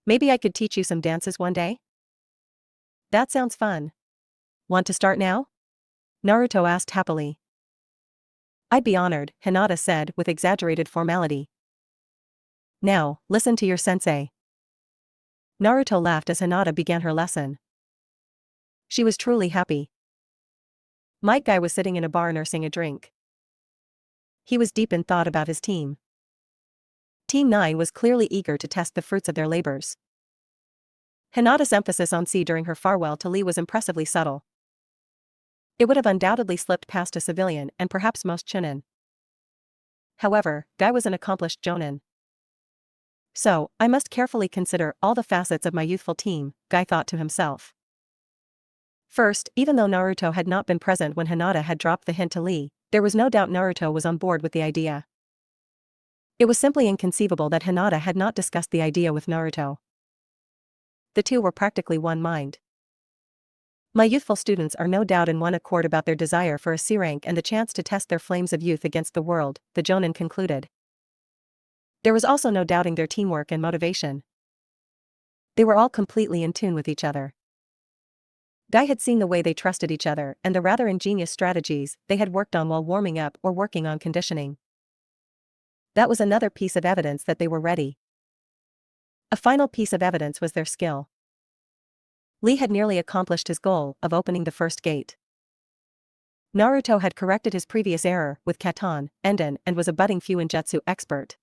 Maybe I could teach you some dances one day? That sounds fun. Want to start now? Naruto asked happily. I'd be honored, Hinata said with exaggerated formality. Now, listen to your sensei. Naruto laughed as Hinata began her lesson. She was truly happy. Might Guy was sitting in a bar nursing a drink. He was deep in thought about his team. Team 9 was clearly eager to test the fruits of their labors. Hinata's emphasis on C during her farewell to Lee was impressively subtle. It would have undoubtedly slipped past a civilian and perhaps most chunin. However, Guy was an accomplished jonin. So, I must carefully consider all the facets of my youthful team, Guy thought to himself. First, even though Naruto had not been present when Hinata had dropped the hint to Lee, there was no doubt Naruto was on board with the idea. It was simply inconceivable that Hinata had not discussed the idea with Naruto. The two were practically one mind. My youthful students are no doubt in one accord about their desire for a C rank and the chance to test their flames of youth against the world, the Jonin concluded. There was also no doubting their teamwork and motivation. They were all completely in tune with each other. Guy had seen the way they trusted each other and the rather ingenious strategies they had worked on while warming up or working on conditioning. That was another piece of evidence that they were ready. A final piece of evidence was their skill. Lee had nearly accomplished his goal of opening the first gate. Naruto had corrected his previous error with Katon, Enden, and was a budding Fuinjutsu expert.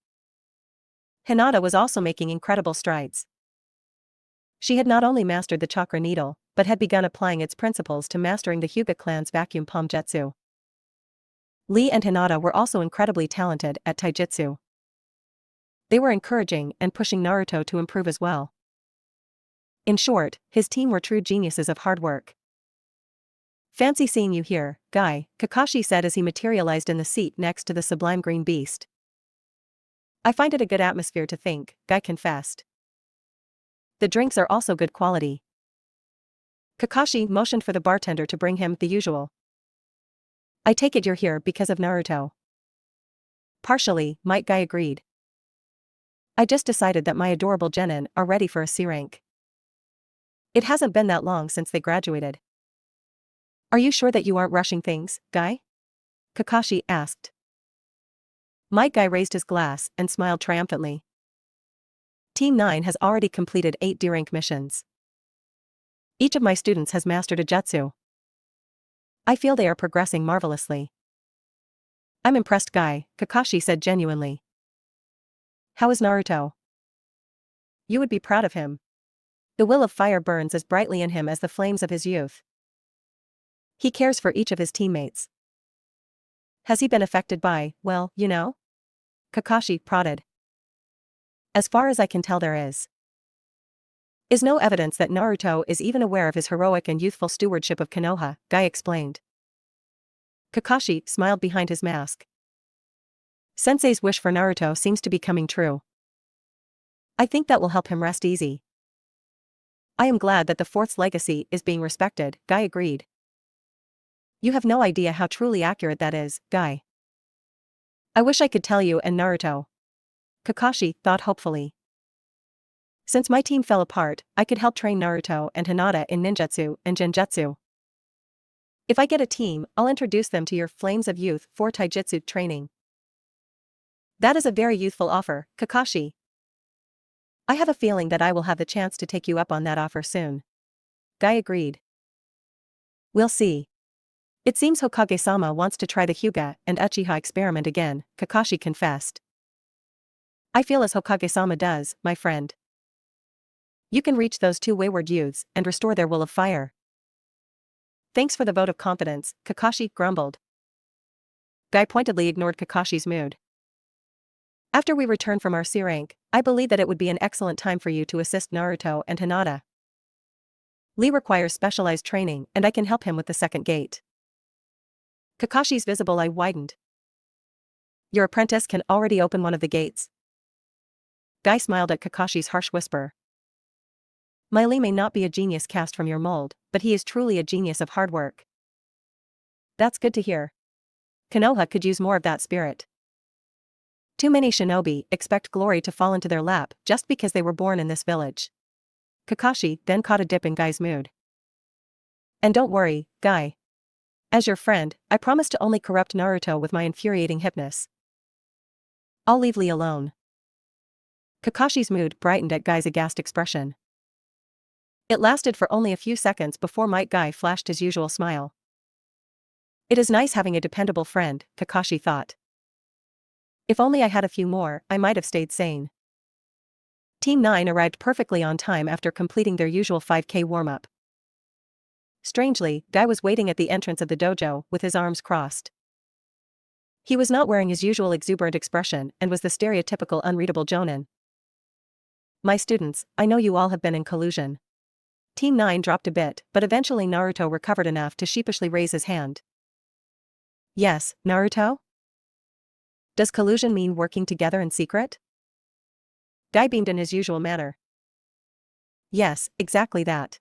Hinata was also making incredible strides. She had not only mastered the chakra needle, but had begun applying its principles to mastering the Hyuga clan's vacuum palm jutsu. Lee and Hinata were also incredibly talented at taijutsu. They were encouraging and pushing Naruto to improve as well. In short, his team were true geniuses of hard work. "Fancy seeing you here, Guy," Kakashi said as he materialized in the seat next to the sublime green beast. "I find it a good atmosphere to think," Guy confessed. "The drinks are also good quality." Kakashi motioned for the bartender to bring him the usual. "I take it you're here because of Naruto." "Partially," Might Guy agreed. "I just decided that my adorable genin are ready for a C rank. It hasn't been that long since they graduated." "Are you sure that you aren't rushing things, Guy?" Kakashi asked. Might Guy raised his glass and smiled triumphantly. "Team 9 has already completed 8 D rank missions. Each of my students has mastered a jutsu. I feel they are progressing marvelously." "I'm impressed, Guy," Kakashi said genuinely. "How is Naruto?" "You would be proud of him. The will of fire burns as brightly in him as the flames of his youth. He cares for each of his teammates." "Has he been affected by, well, you know?" Kakashi prodded. "As far as I can tell there is no evidence that Naruto is even aware of his heroic and youthful stewardship of Konoha," Guy explained. Kakashi smiled behind his mask. "Sensei's wish for Naruto seems to be coming true. I think that will help him rest easy." "I am glad that the fourth's legacy is being respected," Guy agreed. "You have no idea how truly accurate that is, Guy. I wish I could tell you and Naruto." Kakashi thought hopefully. "Since my team fell apart, I could help train Naruto and Hinata in ninjutsu and genjutsu. If I get a team, I'll introduce them to your Flames of Youth for taijutsu training." "That is a very youthful offer, Kakashi. I have a feeling that I will have the chance to take you up on that offer soon." Guy agreed. "We'll see. It seems Hokage-sama wants to try the Hyuga and Uchiha experiment again," Kakashi confessed. "I feel as Hokage-sama does, my friend. You can reach those two wayward youths and restore their will of fire." "Thanks for the vote of confidence," Kakashi grumbled. Guy pointedly ignored Kakashi's mood. "After we return from our C rank, I believe that it would be an excellent time for you to assist Naruto and Hinata. Lee requires specialized training and I can help him with the second gate." Kakashi's visible eye widened. "Your apprentice can already open one of the gates." Guy smiled at Kakashi's harsh whisper. "My Lee may not be a genius cast from your mold, but he is truly a genius of hard work." "That's good to hear. Konoha could use more of that spirit. Too many shinobi expect glory to fall into their lap just because they were born in this village." Kakashi then caught a dip in Guy's mood. "And don't worry, Guy. As your friend, I promise to only corrupt Naruto with my infuriating hypnosis. I'll leave Lee alone." Kakashi's mood brightened at Guy's aghast expression. It lasted for only a few seconds before Might Guy flashed his usual smile. "It is nice having a dependable friend," Kakashi thought. "If only I had a few more, I might have stayed sane." Team 9 arrived perfectly on time after completing their usual 5K warm-up. Strangely, Guy was waiting at the entrance of the dojo with his arms crossed. He was not wearing his usual exuberant expression and was the stereotypical unreadable jonin. "My students, I know you all have been in collusion." Team 9 dropped a bit, but eventually Naruto recovered enough to sheepishly raise his hand. "Yes, Naruto? Does collusion mean working together in secret?" Guy beamed in his usual manner. "Yes, exactly that.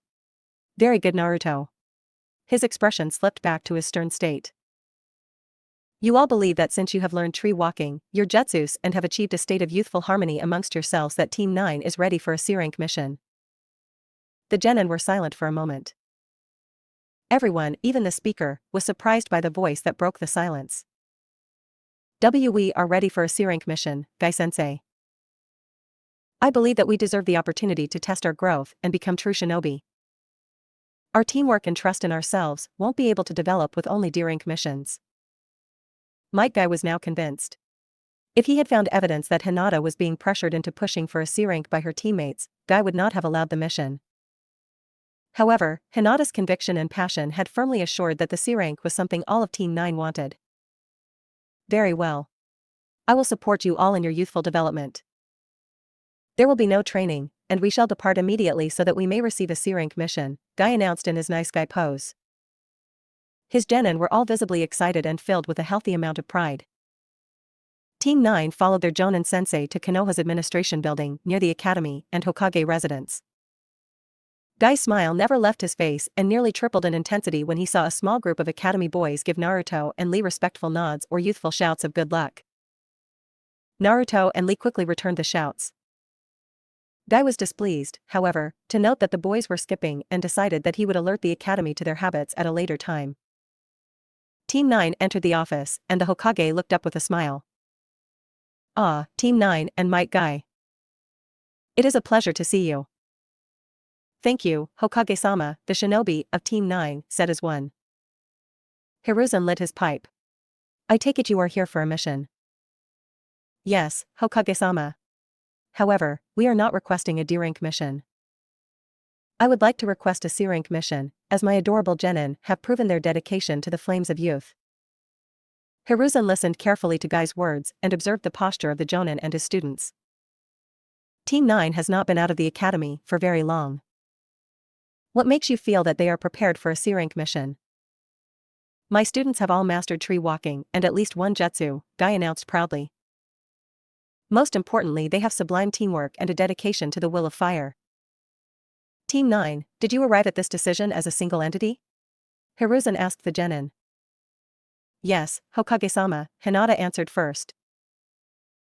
Very good, Naruto. his expression slipped back to his stern state. You all believe that since you have learned tree walking, your jutsus and have achieved a state of youthful harmony amongst yourselves that Team 9 is ready for a C-rank mission. The genin were silent for a moment. Everyone, even the speaker, was surprised by the voice that broke the silence. We are ready for a C-rank mission, Gai-sensei. I believe that we deserve the opportunity to test our growth and become true shinobi. Our teamwork and trust in ourselves won't be able to develop with only D-rank missions. Might Guy was now convinced. If he had found evidence that Hinata was being pressured into pushing for a C-rank by her teammates, Guy would not have allowed the mission. However, Hinata's conviction and passion had firmly assured that the C-rank was something all of Team 9 wanted. Very well. I will support you all in your youthful development. There will be no training, and we shall depart immediately so that we may receive a C-rank mission, Guy announced in his nice guy pose. His genin were all visibly excited and filled with a healthy amount of pride. Team 9 followed their Jonin sensei to Konoha's administration building near the academy and Hokage residence. Guy's smile never left his face and nearly tripled in intensity when he saw a small group of academy boys give Naruto and Lee respectful nods or youthful shouts of good luck. Naruto and Lee quickly returned the shouts. Guy was displeased, however, to note that the boys were skipping and decided that he would alert the academy to their habits at a later time. Team 9 entered the office, and the Hokage looked up with a smile. Ah, Team 9 and Might Guy. It is a pleasure to see you. Thank you, Hokage-sama, the shinobi of Team 9, said as one. Hiruzen lit his pipe. I take it you are here for a mission. Yes, Hokage-sama. However, we are not requesting a D-rank mission. I would like to request a C-rank mission, as my adorable genin have proven their dedication to the flames of youth. Hiruzen listened carefully to Guy's words and observed the posture of the jonin and his students. Team 9 has not been out of the academy for very long. What makes you feel that they are prepared for a C-rank mission? My students have all mastered tree walking and at least one jutsu, Guy announced proudly. Most importantly, they have sublime teamwork and a dedication to the will of fire. Team 9, did you arrive at this decision as a single entity? Hiruzen asked the genin. Yes, Hokage-sama, Hinata answered first.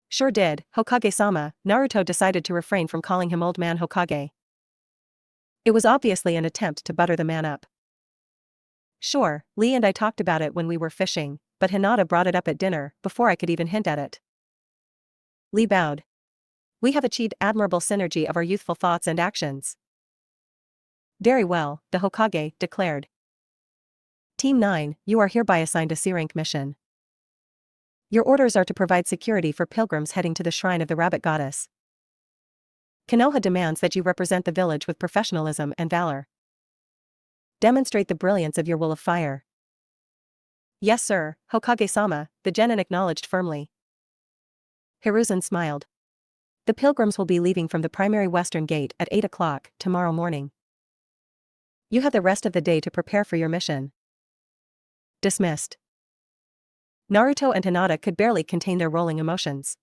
Sure did, Hokage-sama. Naruto decided to refrain from calling him Old Man Hokage. It was obviously an attempt to butter the man up. Sure, Lee and I talked about it when we were fishing, but Hinata brought it up at dinner before I could even hint at it. Lee bowed. We have achieved admirable synergy of our youthful thoughts and actions. Very well, the Hokage declared. Team 9, you are hereby assigned a C-rank mission. Your orders are to provide security for pilgrims heading to the shrine of the rabbit goddess. Konoha demands that you represent the village with professionalism and valor. Demonstrate the brilliance of your will of fire. Yes sir, Hokage-sama, the genin acknowledged firmly. Hiruzen smiled. The pilgrims will be leaving from the primary western gate at 8 o'clock tomorrow morning. You have the rest of the day to prepare for your mission. Dismissed. Naruto and Hinata could barely contain their rolling emotions.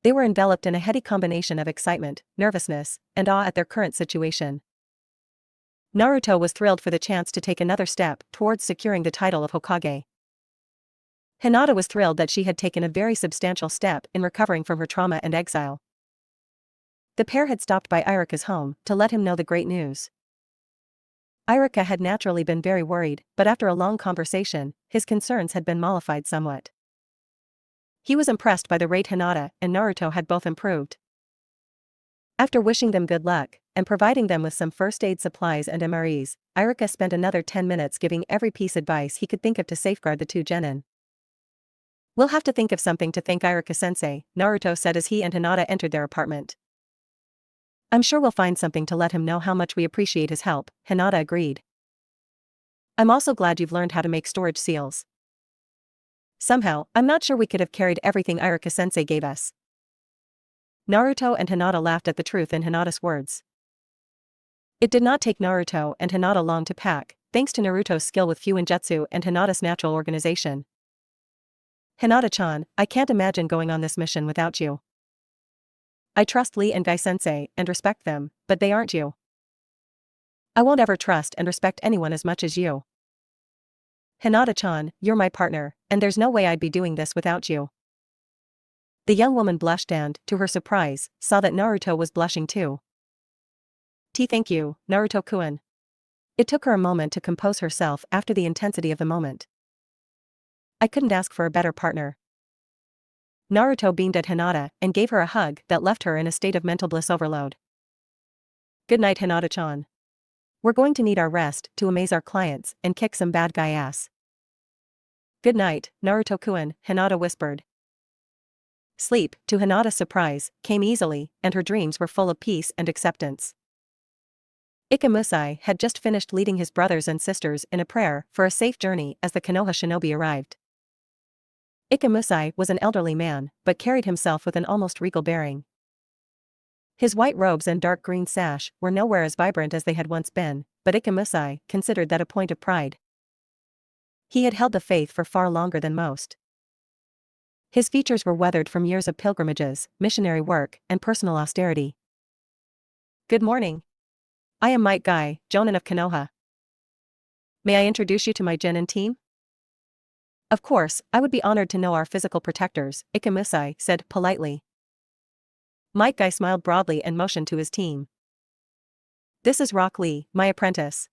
They were enveloped in a heady combination of excitement, nervousness, and awe at their current situation. Naruto was thrilled for the chance to take another step towards securing the title of Hokage. Hinata was thrilled that she had taken a very substantial step in recovering from her trauma and exile. The pair had stopped by Irika's home to let him know the great news. Irika had naturally been very worried, but after a long conversation, his concerns had been mollified somewhat. He was impressed by the rate Hinata and Naruto had both improved. After wishing them good luck, and providing them with some first aid supplies and MREs, Irika spent another 10 minutes giving every piece advice he could think of to safeguard the two genin. We'll have to think of something to thank Irika-sensei, Naruto said as he and Hinata entered their apartment. I'm sure we'll find something to let him know how much we appreciate his help, Hinata agreed. I'm also glad you've learned how to make storage seals. Somehow, I'm not sure we could have carried everything Irika-sensei gave us. Naruto and Hinata laughed at the truth in Hinata's words. It did not take Naruto and Hinata long to pack, thanks to Naruto's skill with Fuinjutsu and Hinata's natural organization. Hinata-chan, I can't imagine going on this mission without you. I trust Lee and Gai-sensei and respect them, but they aren't you. I won't ever trust and respect anyone as much as you. Hinata-chan, you're my partner, and there's no way I'd be doing this without you. The young woman blushed and, to her surprise, saw that Naruto was blushing too. Thank you, Naruto-kun. It took her a moment to compose herself after the intensity of the moment. I couldn't ask for a better partner. Naruto beamed at Hinata and gave her a hug that left her in a state of mental bliss overload. Good night, Hinata-chan. We're going to need our rest to amaze our clients and kick some bad guy ass. Good night, Naruto-kun, Hinata whispered. Sleep, to Hinata's surprise, came easily, and her dreams were full of peace and acceptance. Ikemusai had just finished leading his brothers and sisters in a prayer for a safe journey as the Konoha shinobi arrived. Ikemusai was an elderly man, but carried himself with an almost regal bearing. His white robes and dark green sash were nowhere as vibrant as they had once been, but Ikemusai considered that a point of pride. He had held the faith for far longer than most. His features were weathered from years of pilgrimages, missionary work, and personal austerity. Good morning. I am Might Guy, Jonin of Konoha. May I introduce you to my Genin team? Of course, I would be honored to know our physical protectors, Ikemusai said politely. Might Guy smiled broadly and motioned to his team. This is Rock Lee, my apprentice.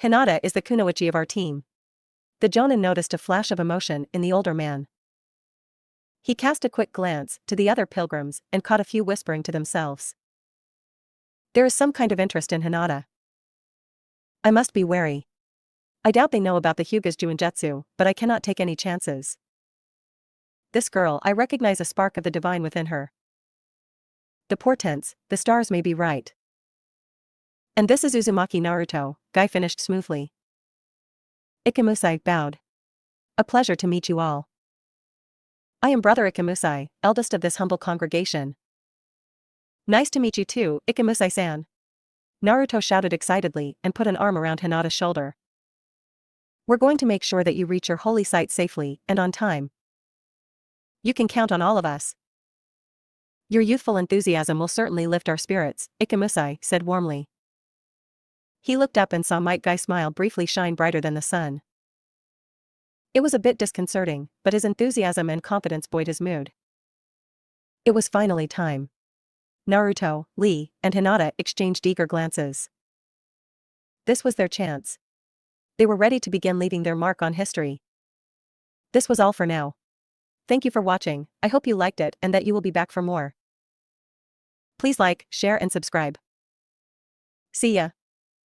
Hinata is the kunoichi of our team. The Jonin noticed a flash of emotion in the older man. He cast a quick glance to the other pilgrims and caught a few whispering to themselves. There is some kind of interest in Hinata. I must be wary. I doubt they know about the Hyuga's Juinjutsu, but I cannot take any chances. This girl, I recognize a spark of the divine within her. The portents, the stars may be right. And this is Uzumaki Naruto, Guy finished smoothly. Ikemusai bowed. A pleasure to meet you all. I am Brother Ikemusai, eldest of this humble congregation. Nice to meet you too, Ikemusai-san. Naruto shouted excitedly and put an arm around Hinata's shoulder. We're going to make sure that you reach your holy site safely and on time. You can count on all of us. Your youthful enthusiasm will certainly lift our spirits, Ikemusai said warmly. He looked up and saw Might Guy smile briefly shine brighter than the sun. It was a bit disconcerting, but his enthusiasm and confidence buoyed his mood. It was finally time. Naruto, Lee, and Hinata exchanged eager glances. This was their chance. They were ready to begin leaving their mark on history. This was all for now. Thank you for watching, I hope you liked it and that you will be back for more. Please like, share and subscribe. See ya.